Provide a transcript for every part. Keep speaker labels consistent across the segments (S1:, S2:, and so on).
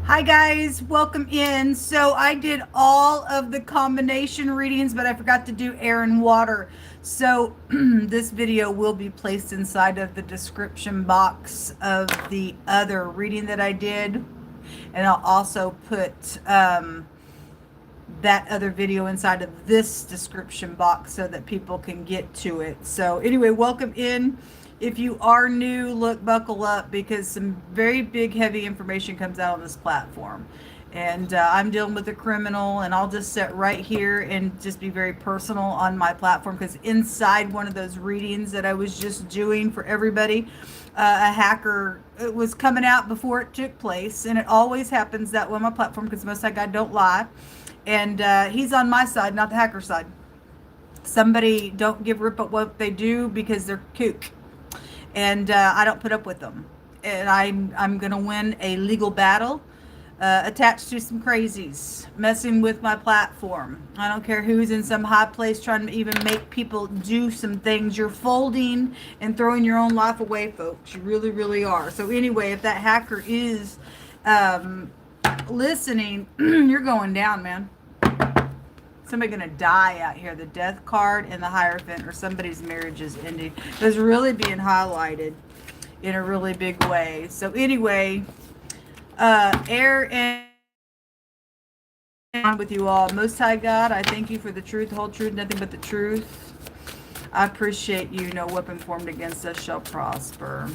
S1: Hi guys, welcome in. So I did all of the combination readings, but I forgot to do air and water. So this video will be placed inside of the description box of the other reading that I did. And I'll also put that other video inside of this description box so that people can get to it. So anyway, welcome in. If you are new, look, buckle up, because some very big, heavy information comes out on this platform. And I'm dealing with a criminal, and I'll just sit right here and just be very personal on my platform, because inside one of those readings that I was just doing for everybody, a hacker, it was coming out before it took place. And it always happens that way on my platform, because most of God don't lie. And he's on my side, not the hacker side. Somebody don't give rip at what they do because they're kook. And I don't put up with them. And I'm going to win a legal battle attached to some crazies messing with my platform. I don't care who's in some high place trying to even make people do some things. You're folding and throwing your own life away, folks. You really, really are. So anyway, if that hacker is listening, you're going down, man. Somebody gonna die out here. The death card and the Hierophant, or somebody's marriage is ending. It's really being highlighted in a really big way. So anyway, air and with you all. Most High God, I thank you for the truth, the whole truth, nothing but the truth. I appreciate you. No weapon formed against us shall prosper.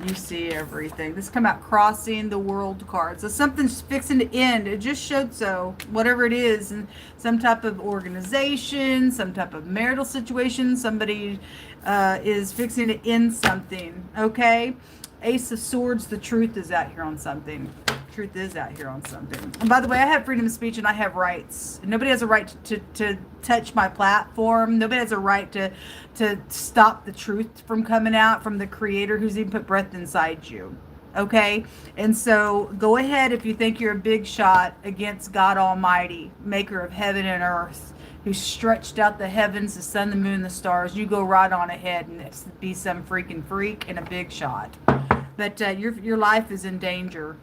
S1: You see everything. This come out crossing the world card. So something's fixing to end. It just showed so. Whatever it is, and some type of organization, some type of marital situation, somebody is fixing to end something. Okay? Ace of Swords, the truth is out here on something. Truth is out here on something. And by the way, I have freedom of speech and I have rights. Nobody has a right to touch my platform. Nobody has a right to stop the truth from coming out from the Creator who's even put breath inside you. Okay? And so go ahead if you think you're a big shot against God Almighty, maker of heaven and earth, who stretched out the heavens, the sun, the moon, the stars. You go right on ahead and be some freaking freak and a big shot. But your life is in danger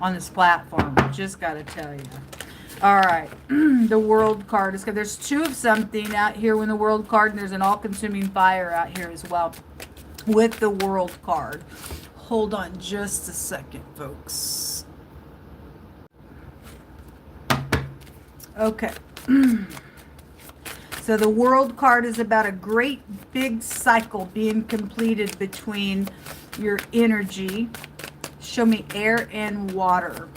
S1: on this platform. Just got to tell you. All right. The world card is good. There's two of something out here when the world card, and there's an all-consuming fire out here as well with the world card. Hold on just a second, folks. Okay. So the world card is about a great big cycle being completed between your energy. Show me air and water.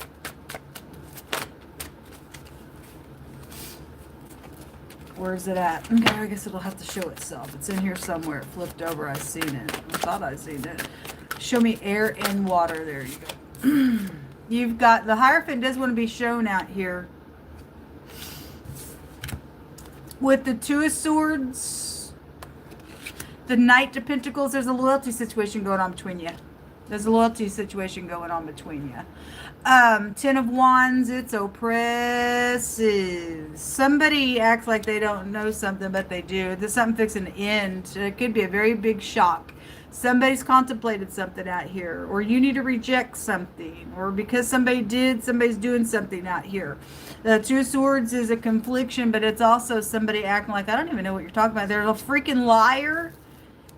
S1: Where is it at? Okay, I guess it'll have to show itself. It's in here somewhere. It flipped over. I seen it. I thought I seen it. Show me air and water. There you go. You've got the Hierophant does want to be shown out here. With the Two of Swords, the Knight of Pentacles, there's a loyalty situation going on between you. There's a loyalty situation going on between you. Ten of Wands, it's oppressive. Somebody acts like they don't know something, but they do. There's something fixing to end. It could be a very big shock. Somebody's contemplated something out here, or you need to reject something, or because somebody did, somebody's doing something out here. The Two of Swords is a confliction, but it's also somebody acting like, I don't even know what you're talking about. They're a freaking liar.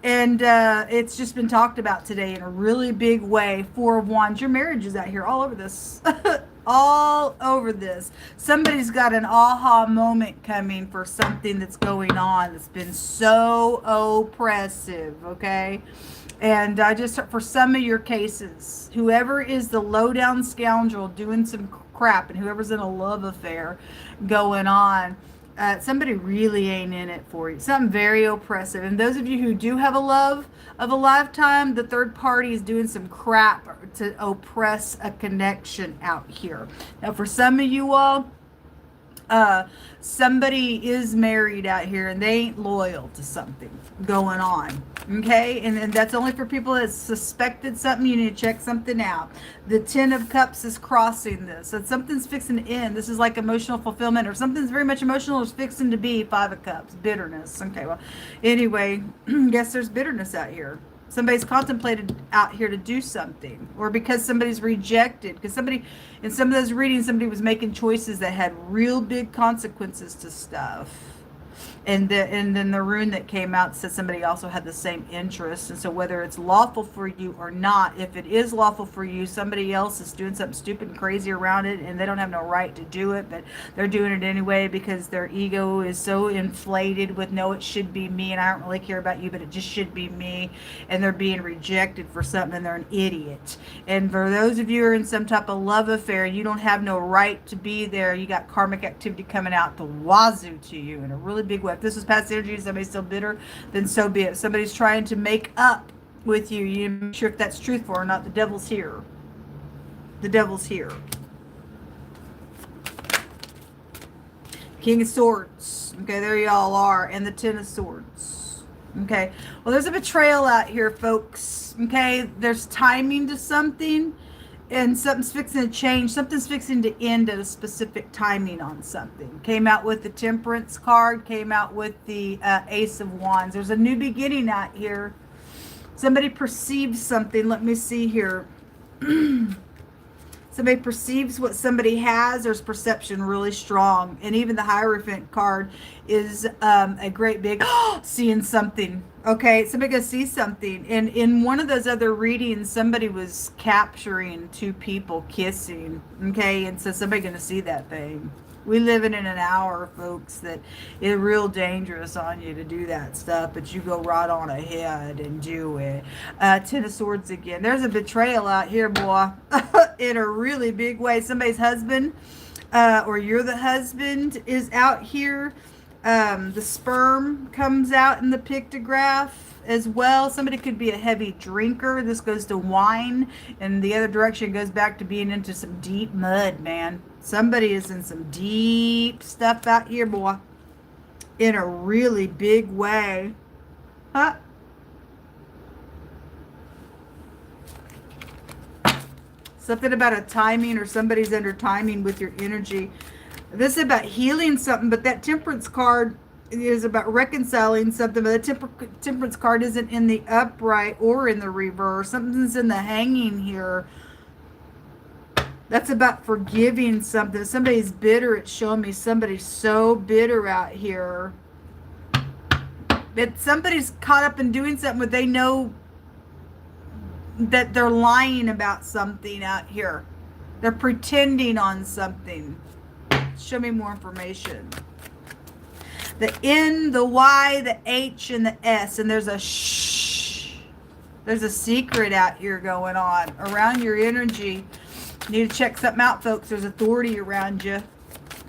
S1: And it's just been talked about today in a really big way. Four of Wands. Your marriage is out here all over this. All over this. Somebody's got an aha moment coming for something that's going on that's been so oppressive, okay? And I just, for some of your cases, whoever is the low-down scoundrel doing some crap, and whoever's in a love affair going on, somebody really ain't in it for you. Something very oppressive. And those of you who do have a love of a lifetime, the third party is doing some crap to oppress a connection out here. Now, for some of you all, somebody is married out here and they ain't loyal to something going on. Okay, and that's only for people that suspected something. You need to check something out. The Ten of Cups is crossing this. So something's fixing to end. This is like emotional fulfillment, or something's very much emotional is fixing to be. Five of Cups, bitterness. Okay, well, anyway, guess there's bitterness out here. Somebody's contemplated out here to do something, or because somebody's rejected, because somebody, in some of those readings, somebody was making choices that had real big consequences to stuff. And then the rune that came out said somebody also had the same interest. And so whether it's lawful for you or not, if it is lawful for you, somebody else is doing something stupid and crazy around it, and they don't have no right to do it, but they're doing it anyway because their ego is so inflated with, no, it should be me, and I don't really care about you, but it just should be me. And they're being rejected for something, and they're an idiot. And for those of you who are in some type of love affair, you don't have no right to be there. You got karmic activity coming out the wazoo to you in a really big way. If this was past energy and somebody's still bitter, then so be it. Somebody's trying to make up with you. You make sure if that's truthful or not. The devil's here. The devil's here. King of Swords. Okay, there y'all are. And the Ten of Swords. Okay. Well, there's a betrayal out here, folks. Okay. There's timing to something. And something's fixing to change. Something's fixing to end at a specific timing on something. Came out with the Temperance card. Came out with the Ace of Wands. There's a new beginning out here. Somebody perceives something. Let me see here. Somebody perceives what somebody has. There's perception really strong. And even the Hierophant card is a great big seeing something. Okay, somebody gonna see something. And in one of those other readings, somebody was capturing two people kissing. Okay, and so somebody gonna see that thing. We live in an hour, folks, that is real dangerous on you to do that stuff, but you go right on ahead and do it. Ten of Swords again. There's a betrayal out here, boy, in a really big way. Somebody's husband, or you're the husband, is out here. The sperm comes out in the pictograph as well. Somebody could be a heavy drinker. This goes to wine, and the other direction goes back to being into some deep mud, man. Somebody is in some deep stuff out here, boy, in a really big way. Huh? Something about a timing, or somebody's under timing with your energy. This is about healing something, but that Temperance card is about reconciling something. But the Temperance card isn't in the upright or in the reverse. Something's in the hanging here. That's about forgiving something. Somebody's bitter. It's showing me somebody's so bitter out here. That somebody's caught up in doing something where they know that they're lying about something out here. They're pretending on something. Show me more information. The N, the Y, the H, and the S. And there's a shh. There's a secret out here going on around your energy. You need to check something out, folks. There's authority around you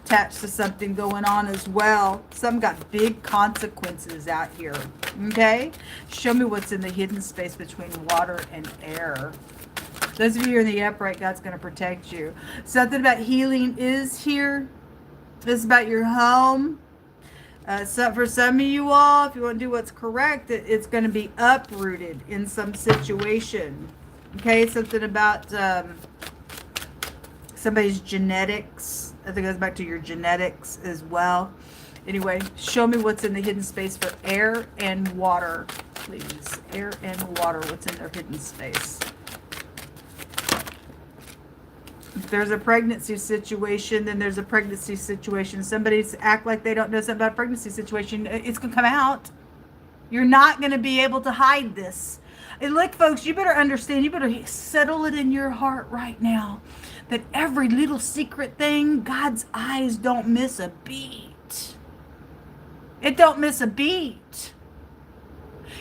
S1: attached to something going on as well. Some got big consequences out here. Okay? Show me what's in the hidden space between water and air. Those of you in the upright, God's going to protect you. Something about healing is here. This is about your home. So for some of you all, if you want to do what's correct, it's going to be uprooted in some situation. Okay? Something about somebody's genetics. I think it goes back to your genetics as well. Anyway, show me what's in the hidden space for air and water, please. Air and water, what's in their hidden space? If there's a pregnancy situation, then there's a pregnancy situation. Somebody's act like they don't know something about a pregnancy situation. It's going to come out. You're not going to be able to hide this. And look, folks, you better understand, you better settle it in your heart right now that every little secret thing, God's eyes don't miss a beat. It don't miss a beat.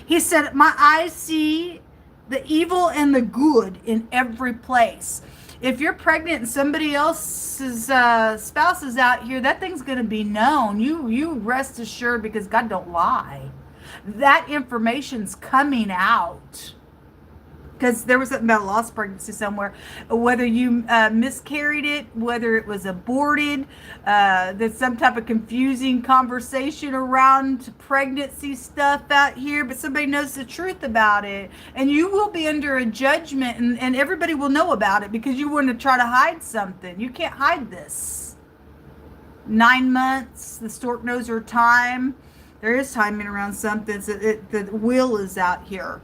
S1: He said, my eyes see the evil and the good in every place. If you're pregnant and somebody else's spouse is out here, that thing's going to be known. You rest assured, because God don't lie. That information's coming out. Because there was something about a lost pregnancy somewhere. Whether you miscarried it, whether it was aborted, there's some type of confusing conversation around pregnancy stuff out here, but somebody knows the truth about it. And you will be under a judgment, and everybody will know about it because you want to try to hide something. You can't hide this. 9 months, the stork knows her time. There is timing around something. So the will is out here.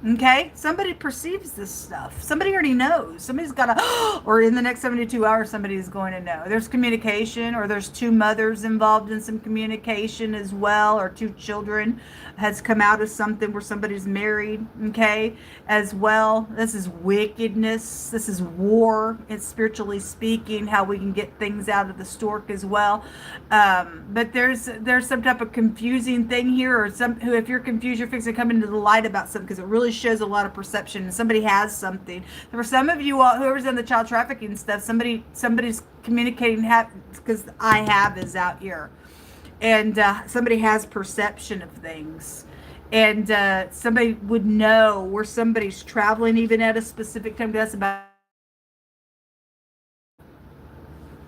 S1: Okay, somebody perceives this stuff. Somebody already knows. Somebody's got to, or in the next 72 hours, somebody is going to know. There's communication, or there's two mothers involved in some communication as well, or two children has come out of something where somebody's married, okay, as well. This is wickedness. This is war. It's spiritually speaking, how we can get things out of the stork as well. But there's some type of confusing thing here, or if you're confused, you're fixing to come into the light about something, because it really shows a lot of perception, and somebody has something. For some of you all, whoever's in the child trafficking stuff, somebody's communicating, because I have is out here, and somebody has perception of things, and somebody would know where somebody's traveling even at a specific time. That's about,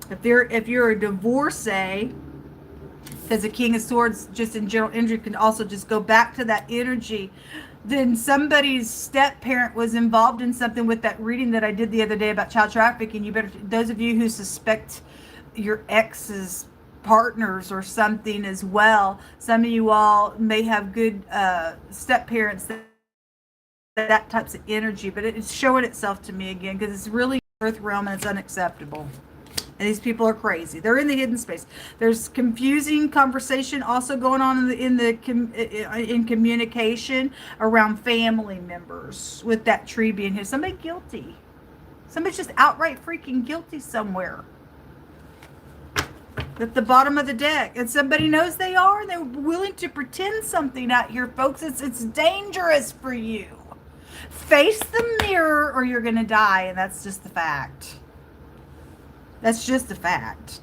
S1: if you're a divorcee, because the King of Swords just in general energy can also just go back to that energy. Then somebody's step parent was involved in something with that reading that I did the other day about child trafficking. You better, those of you who suspect your ex's partners or something as well, some of you all may have good step parents that types of energy, but it's showing itself to me again, because it's really earth realm and it's unacceptable. And these people are crazy. They're in the hidden space. There's confusing conversation also going on in communication around family members, with that tree being here. Somebody guilty. Somebody's just outright freaking guilty somewhere. At the bottom of the deck. And somebody knows they are, and they're willing to pretend something out here, folks. It's dangerous for you. Face the mirror or you're going to die, and that's just the fact. That's just a fact.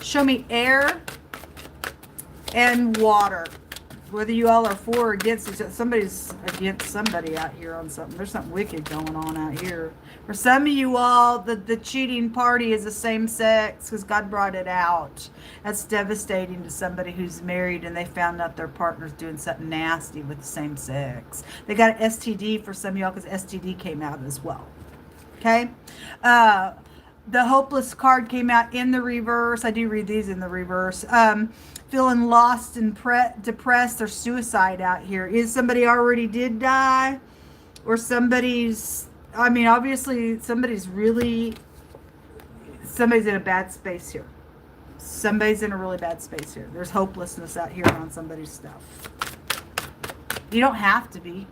S1: Show me air and water. Whether you all are for or against, somebody's against somebody out here on something. There's something wicked going on out here. For some of you all, the cheating party is the same sex, because God brought it out. That's devastating to somebody who's married and they found out their partner's doing something nasty with the same sex. They got an STD for some of y'all, because STD came out as well. Okay, the hopeless card came out in the reverse. I do read these in the reverse. Feeling lost and depressed, or suicide out here. Is somebody already did die, or somebody's, I mean, obviously somebody's in a bad space here. Somebody's in a really bad space here. There's hopelessness out here on somebody's stuff. You don't have to be.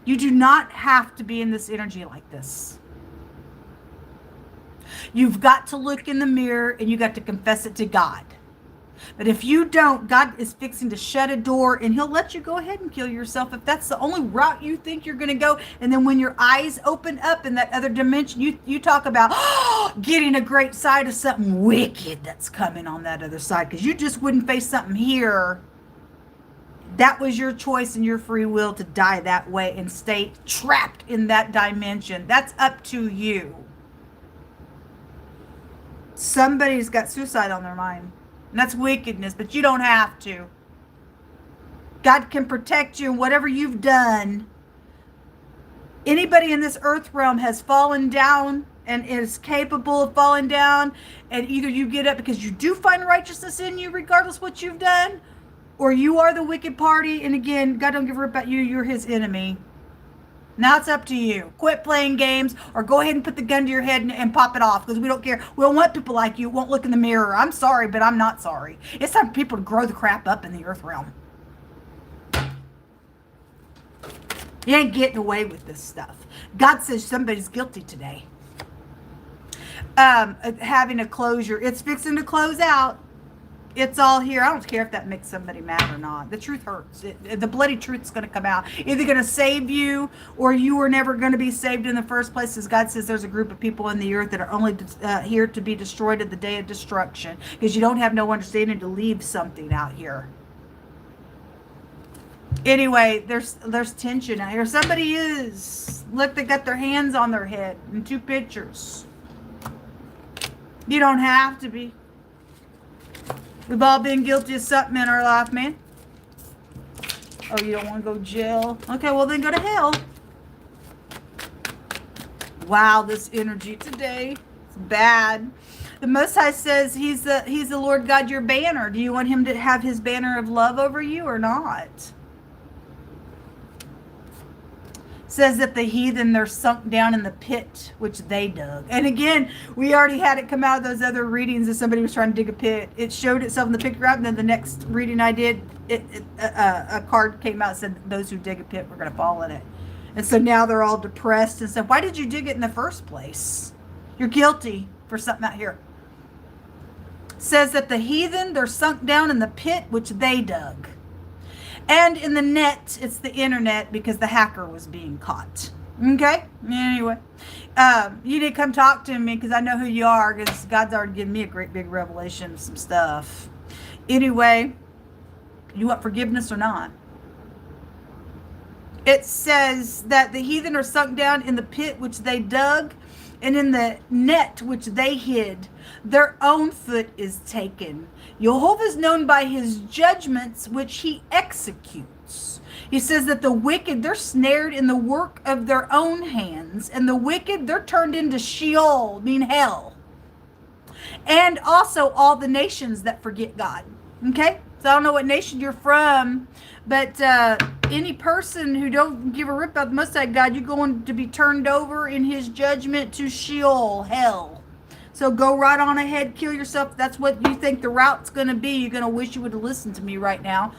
S1: You do not have to be in this energy like this. You've got to look in the mirror and you got to confess it to God. But if you don't, God is fixing to shut a door, and he'll let you go ahead and kill yourself if that's the only route you think you're going to go. And then when your eyes open up in that other dimension, you talk about getting a great sight of something wicked that's coming on that other side, because you just wouldn't face something here. That was your choice and your free will to die that way and stay trapped in that dimension. That's up to you. Somebody's got suicide on their mind. And that's wickedness, but you don't have to. God can protect you in whatever you've done. Anybody in this earth realm has fallen down and is capable of falling down. And either you get up because you do find righteousness in you, regardless what you've done, or you are the wicked party. And again, God don't give a rip about you. You're his enemy. Now it's up to you. Quit playing games, or go ahead and put the gun to your head and pop it off, because we don't care. We don't want people like you who won't look in the mirror. I'm sorry, but I'm not sorry. It's time for people to grow the crap up in the earth realm. You ain't getting away with this stuff. God says somebody's guilty today. Having a closure. It's fixing to close out. It's all here. I don't care if that makes somebody mad or not. The truth hurts. The bloody truth is going to come out. Either going to save you, or you were never going to be saved in the first place. As God says, there's a group of people in the earth that are only here to be destroyed at the day of destruction, because you don't have no understanding to leave something out here. Anyway, there's tension out here. Somebody is. Look, they got their hands on their head in two pictures. You don't have to be. We've all been guilty of something in our life, man. Oh, you don't want to go to jail? Okay, well then go to hell. Wow, this energy today is bad. The Most High says he's the Lord God, your banner. Do you want him to have his banner of love over you or not? Says that the heathen, they're sunk down in the pit which they dug. And again, we already had it come out of those other readings that somebody was trying to dig a pit. It showed itself in the picture out, and then the next reading I did, a card came out and said those who dig a pit were going to fall in it. And so now they're all depressed and said, why did you dig it in the first place? You're guilty for something out here. Says that the heathen, they're sunk down in the pit which they dug. And in the net, it's the internet, because the hacker was being caught. Okay? Anyway, you need to come talk to me, because I know who you are, because God's already given me a great big revelation of some stuff. Anyway, you want forgiveness or not? It says that the heathen are sunk down in the pit which they dug, and in the net which they hid, their own foot is taken. Jehovah is known by his judgments which he executes. He says that the wicked, they're snared in the work of their own hands, and the wicked, they're turned into Sheol, mean hell. And also all the nations that forget God. Okay? So I don't know what nation you're from, but any person who don't give a rip about the Most High God, you're going to be turned over in his judgment to Sheol, hell. So go right on ahead, kill yourself. That's what you think the route's going to be. You're going to wish you would have listened to me right now,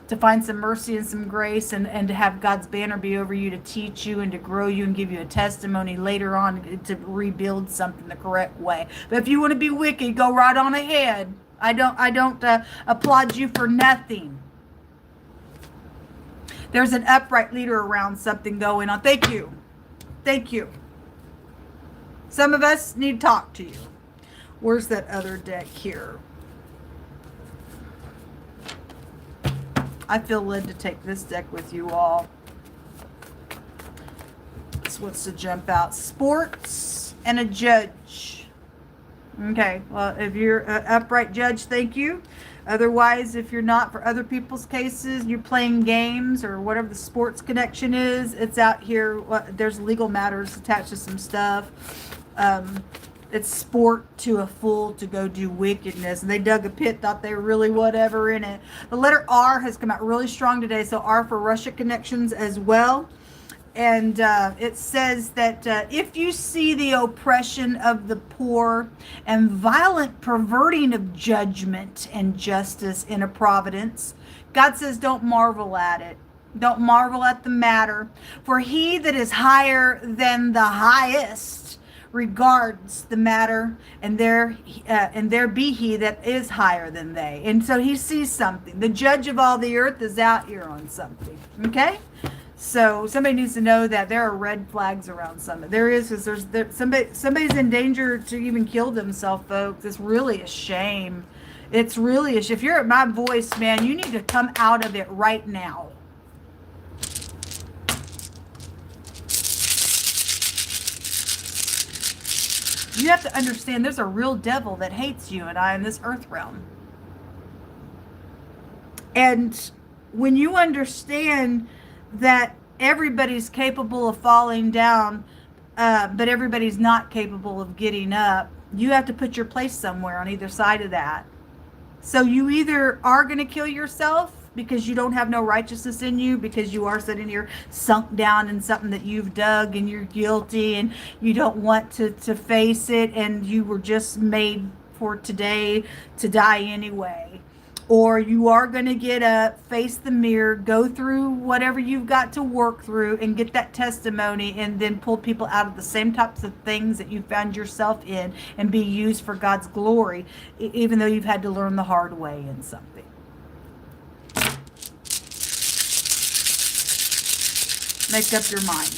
S1: to find some mercy and some grace, and to have God's banner be over you, to teach you and to grow you and give you a testimony later on to rebuild something the correct way. But if you want to be wicked, go right on ahead. I don't applaud you for nothing. There's an upright leader around something going on. Thank you. Thank you. Some of us need to talk to you. Where's that other deck here? I feel led to take this deck with you all. This wants to jump out. Sports and a judge. Okay, well, if you're an upright judge, thank you. Otherwise, if you're not, for other people's cases, you're playing games or whatever the sports connection is, it's out here. There's legal matters attached to some stuff. It's sport to a fool to go do wickedness. And they dug a pit, thought they were really whatever in it. The letter R has come out really strong today. So R for Russia connections as well. And it says that if you see the oppression of the poor and violent perverting of judgment and justice in a providence, God says don't marvel at it. Don't marvel at the matter. For he that is higher than the highest regards the matter, and there be he that is higher than they. And so he sees something. The judge of all the earth is out here on something. Okay? So somebody needs to know that there are red flags around something. There is, because somebody's in danger to even kill themselves, folks. It's really a shame. It's really a shame. If you're at my voice, man, you need to come out of it right now. You have to understand there's a real devil that hates you and I in this earth realm. And when you understand that everybody's capable of falling down, but everybody's not capable of getting up, you have to put your place somewhere on either side of that. So you either are going to kill yourself because you don't have no righteousness in you, because you are sitting here sunk down in something that you've dug and you're guilty and you don't want to face it, and you were just made for today to die anyway. Or you are going to get up, face the mirror, go through whatever you've got to work through and get that testimony, and then pull people out of the same types of things that you found yourself in and be used for God's glory, even though you've had to learn the hard way in something. Make up your mind.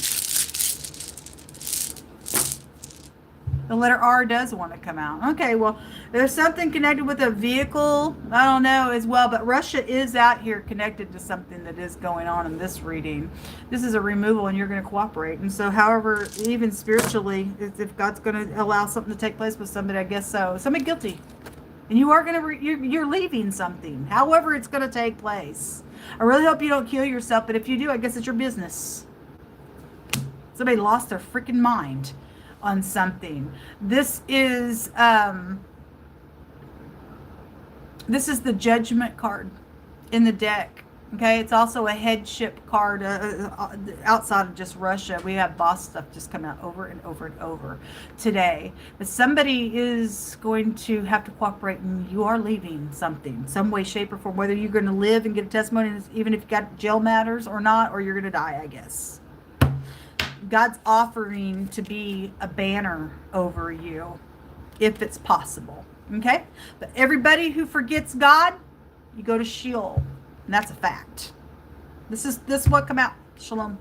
S1: The letter R does want to come out. Okay, well, there's something connected with a vehicle. I don't know as well, but Russia is out here connected to something that is going on in this reading. This is a removal, and you're going to cooperate. And so, however, even spiritually, if God's going to allow something to take place with somebody, I guess so. Somebody guilty. And you are going to, you're leaving something. However it's going to take place. I really hope you don't kill yourself, but if you do, I guess it's your business. Somebody lost their freaking mind on something. This is This is the Judgment card in the deck. Okay, it's also a headship card outside of just Russia. We have boss stuff just come out over and over and over today. But somebody is going to have to cooperate, and you are leaving something, some way, shape, or form. Whether you're going to live and get a testimony, even if you got jail matters or not, or you're going to die, I guess. God's offering to be a banner over you, if it's possible. Okay? But everybody who forgets God, you go to Sheol. And that's a fact. This is what come out. Shalom.